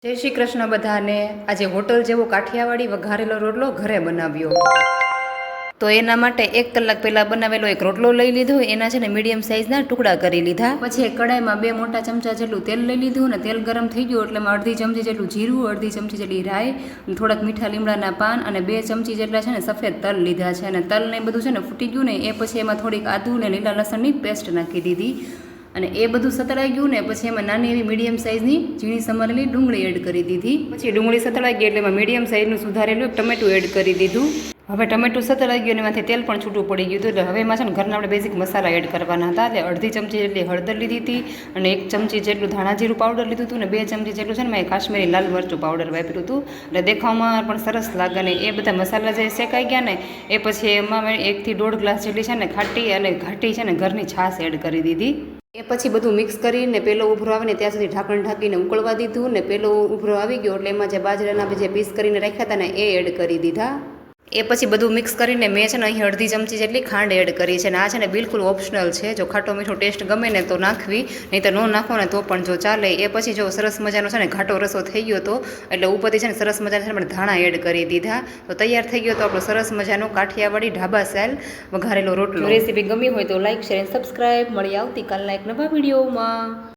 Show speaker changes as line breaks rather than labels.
જય શ્રી કૃષ્ણ બધાને। આજે હોટલ જેવો કાઠિયાવાડી વઘારેલો રોટલો ઘરે બનાવ્યો। તો એના માટે 1 કલાક પહેલાં બનાવેલો એક રોટલો લઈ લીધો। એના છે ને મીડિયમ સાઇઝના ટુકડા કરી લીધા। પછી એક કડાઈમાં 2 મોટા ચમચા જેટલું તેલ લઈ લીધું અને તેલ ગરમ થઈ ગયું એટલે એમાં અડધી ચમચી જેટલું જીરું, અડધી ચમચી જેટલી રાઈ, થોડાક મીઠા લીમડાના પાન અને 2 ચમચી જેટલા છે ને સફેદ તલ લીધા છે। અને તલ ને બધું છે ને ફૂટી ગયું ને એ પછી એમાં થોડીક આદુ અને લીલા લસણની પેસ્ટ નાખી દીધી અને એ બધું સતળાઈ ગયું ને પછી એમાં નાની એવી મીડિયમ સાઇઝની ઝીણી સમારેલી ડુંગળી એડ કરી દીધી। પછી ડુંગળી સતળાઈ ગઈ એટલે એમાં મીડિયમ સાઇઝનું સુધારેલું એક ટમેટું એડ કરી દીધું। હવે ટમેટું સતળાઈ ગયું અને એમાંથી તેલ પણ છૂટું પડી ગયું હતું એટલે હવે એમાં છે ને ઘરના આપણે બેઝિક મસાલા એડ કરવાના હતા। એટલે અડધી ચમચી જેટલી હળદર લીધી હતી અને 1 ચમચી જેટલું ધાણા જીરું પાવડર લીધું હતું અને 2 ચમચી જેટલું છે ને મેં કાશ્મીરી લાલ મરચું પાવડર વાપર્યું હતું એટલે દેખાવમાં પણ સરસ લાગે। ને એ બધા મસાલા જે શેકાઈ ગયા ને એ પછી એમાં મેં 1 થી 1.5 ગ્લાસ જેટલી છે ને ખાટી અને ઘાટી છે ને ઘરની છાશ એડ કરી દીધી। એ પછી બધું મિક્સ કરીને પેલો ઉભરો આવે ને ત્યાં સુધી ઢાંકણ ઢાંકીને ઉકળવા દીધું ને પેલો ઉભરો આવી ગયો એટલે એમાં જે બાજરાના જે પીસ કરીને રાખ્યા હતા ને એ એડ કરી દીધા। એ પછી બધું મિક્સ કરીને મેં છે ને અહીં અડધી ચમચી જેટલી ખાંડ એડ કરી છે અને આ છે ને બિલકુલ ઓપ્શનલ છે। જો ખાટો મીઠો ટેસ્ટ ગમે ને તો નાખવી, નહીં તો ન નાખો ને તો પણ જો ચાલે। એ પછી જો સરસ મજાનો છે ને ઘાટો રસો થઈ ગયો તો એટલે ઉપરથી છે ને સરસ મજાના છે ને ધાણા એડ કરી દીધા। તો તૈયાર થઈ ગયો તો આપણો સરસ મજાનો કાઠિયાવાડી ઢાબા સ્ટાઇલ વઘારેલો રોટલો। રેસીપી ગમી હોય તો લાઈક, શેર અને સબસ્ક્રાઈબ। મળી આવતીકાલના એક નવા વિડીયોમાં।